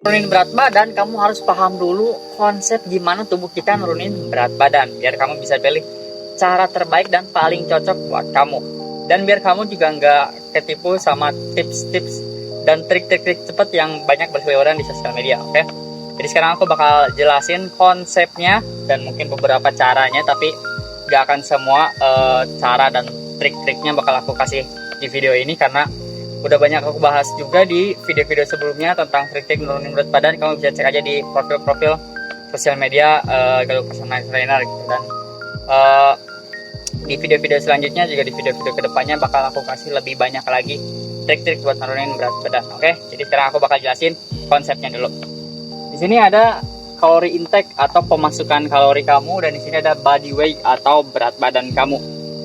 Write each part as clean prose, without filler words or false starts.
Nurunin berat badan, kamu harus paham dulu konsep gimana tubuh kita nurunin berat badan, biar kamu bisa pilih cara terbaik dan paling cocok buat kamu. Dan biar kamu juga nggak ketipu sama tips-tips dan trik-trik cepat yang banyak berseliweran di sosial media, oke? Jadi sekarang aku bakal jelasin konsepnya dan mungkin beberapa caranya, tapi nggak akan semua cara dan trik-triknya bakal aku kasih di video ini, karena udah banyak aku bahas juga di video-video sebelumnya tentang trik-trik nurunin berat badan. Kamu bisa cek aja di profil-profil sosial media Galuh Personal Trainer gitu. Dan di video-video selanjutnya juga di video-video kedepannya bakal aku kasih lebih banyak lagi trik-trik buat nurunin berat badan. Oke, jadi sekarang aku bakal jelasin konsepnya dulu. Di sini ada kalori intake atau pemasukan kalori kamu, dan di sini ada body weight atau berat badan kamu.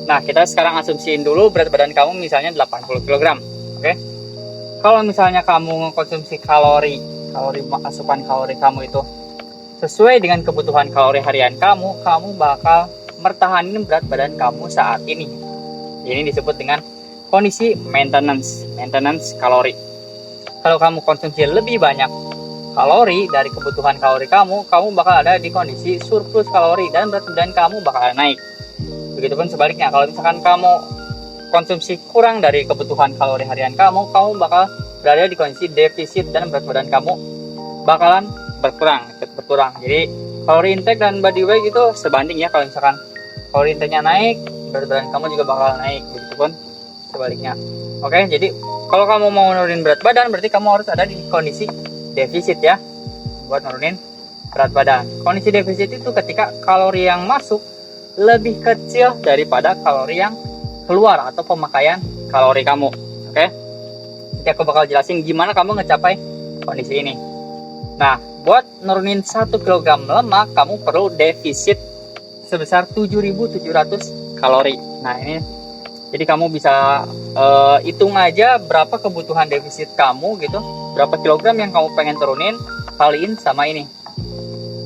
Nah, kita sekarang asumsiin dulu berat badan kamu misalnya 80 kg. Oke, kalau misalnya kamu mengkonsumsi kalori asupan kalori kamu itu sesuai dengan kebutuhan kalori harian kamu, kamu bakal mertahanin berat badan kamu saat ini. Ini disebut dengan kondisi maintenance kalori. Kalau kamu konsumsi lebih banyak kalori dari kebutuhan kalori kamu, kamu bakal ada di kondisi surplus kalori dan berat badan kamu bakal naik. Begitupun sebaliknya, kalau misalkan kamu konsumsi kurang dari kebutuhan kalori harian kamu, kamu bakal berada di kondisi defisit dan berat badan kamu bakalan berkurang. Jadi kalori intake dan body weight itu sebanding ya. Kalau misalkan kalori intake-nya naik, berat badan kamu juga bakal naik. Begitupun sebaliknya. Oke, jadi kalau kamu mau nurunin berat badan, berarti kamu harus ada di kondisi defisit ya, buat nurunin berat badan. Kondisi defisit itu ketika kalori yang masuk lebih kecil daripada kalori yang keluar atau pemakaian kalori kamu. Oke, jadi aku bakal jelasin gimana kamu ngecapai kondisi ini. Nah, buat nurunin 1 kg lemak, kamu perlu defisit sebesar 7.700 kalori. Nah, ini jadi kamu bisa hitung aja berapa kebutuhan defisit kamu gitu, berapa kilogram yang kamu pengen turunin, kaliin sama ini.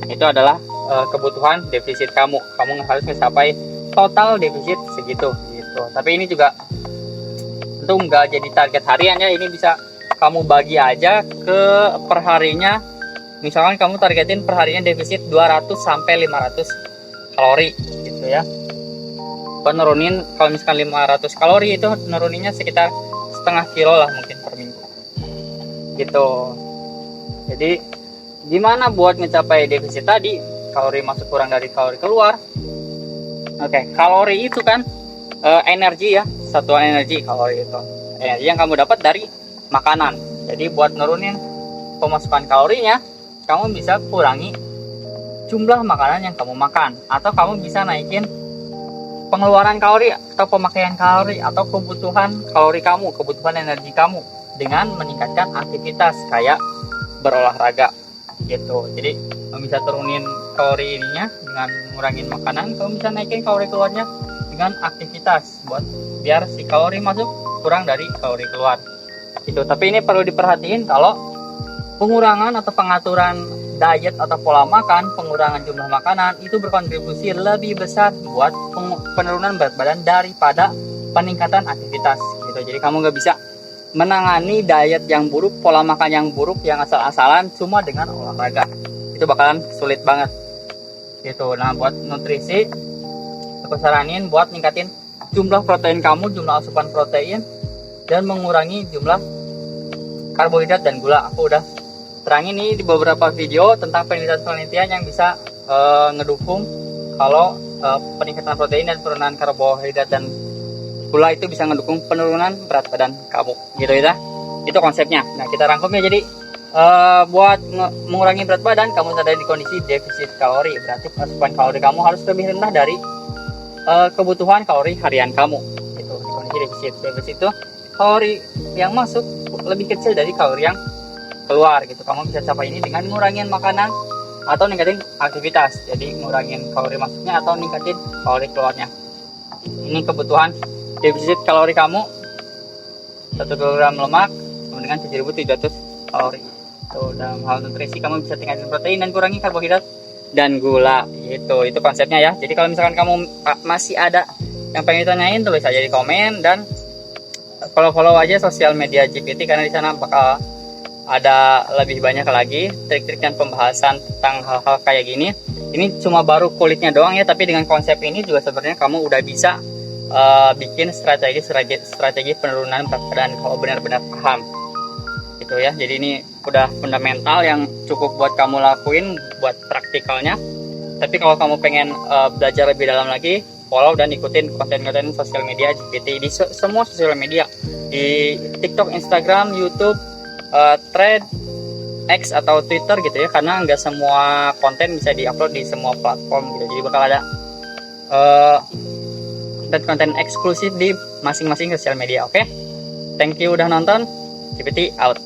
Itu adalah kebutuhan defisit kamu. Kamu harus mencapai total defisit segitu. Tapi ini juga tentu nggak jadi target harian ya, ini bisa kamu bagi aja ke perharinya. Misalkan kamu targetin perharinya defisit 200 sampai 500 kalori gitu ya. Penurunin kalau misalkan 500 kalori itu nuruninnya sekitar setengah kilo lah mungkin per minggu gitu. Jadi gimana buat mencapai defisit tadi, kalori masuk kurang dari kalori keluar? Oke, kalori itu kan energi ya, satuan energi. Kalori itu energi yang kamu dapat dari makanan. Jadi buat nurunin pemasukan kalorinya, kamu bisa kurangi jumlah makanan yang kamu makan, atau kamu bisa naikin pengeluaran kalori atau pemakaian kalori atau kebutuhan kalori kamu, kebutuhan energi kamu dengan meningkatkan aktivitas kayak berolahraga gitu. Jadi kamu bisa turunin kalori ininya dengan ngurangin makanan, kamu bisa naikin kalori keluarnya dengan aktivitas buat biar si kalori masuk kurang dari kalori keluar itu. Tapi ini perlu diperhatiin, kalau pengurangan atau pengaturan diet atau pola makan, pengurangan jumlah makanan itu berkontribusi lebih besar buat penurunan berat badan daripada peningkatan aktivitas gitu. Jadi kamu nggak bisa menangani diet yang buruk, pola makan yang buruk, yang asal-asalan cuma dengan olahraga. Itu bakalan sulit banget gitu. Nah, buat nutrisi aku saranin buat ningkatin jumlah protein kamu, jumlah asupan protein, dan mengurangi jumlah karbohidrat dan gula. Aku udah terangin nih di beberapa video tentang penelitian-penelitian yang bisa ngedukung kalau peningkatan protein dan penurunan karbohidrat dan gula itu bisa ngedukung penurunan berat badan kamu gitu ya. Itu konsepnya. Nah, kita rangkumnya. Jadi buat mengurangi berat badan, kamu ada di kondisi defisit kalori. Berarti asupan kalori kamu harus lebih rendah dari kebutuhan kalori harian kamu itu. Di kondisi defisit itu kalori yang masuk lebih kecil dari kalori yang keluar gitu. Kamu bisa capai ini dengan ngurangin makanan atau ningkatin aktivitas. Jadi ngurangin kalori masuknya atau ningkatin kalori keluarnya. Ini kebutuhan defisit kalori kamu, 1 kg lemak sama dengan 7.700 kalori. Tuh, dalam hal nutrisi kamu bisa tingkatin protein dan kurangi karbohidrat dan gula gitu. Itu konsepnya ya. Jadi kalau misalkan kamu masih ada yang pengen ditanyain, tulis aja di komen, dan follow aja sosial media GPT karena di sana bakal ada lebih banyak lagi trik-trik dan pembahasan tentang hal-hal kayak gini. Ini cuma baru kulitnya doang ya, tapi dengan konsep ini juga sebenarnya kamu udah bisa bikin strategi penurunan berat badan kalau benar-benar paham gitu ya. Jadi ini udah fundamental yang cukup buat kamu lakuin buat praktikalnya. Tapi kalau kamu pengen belajar lebih dalam lagi, follow dan ikutin konten-konten sosial media GPT di semua sosial media, di TikTok, Instagram, YouTube, Thread, X atau Twitter gitu ya, karena nggak semua konten bisa diupload di semua platform gitu. Jadi bakal ada konten eksklusif di masing-masing sosial media. Oke, thank you udah nonton. GPT out.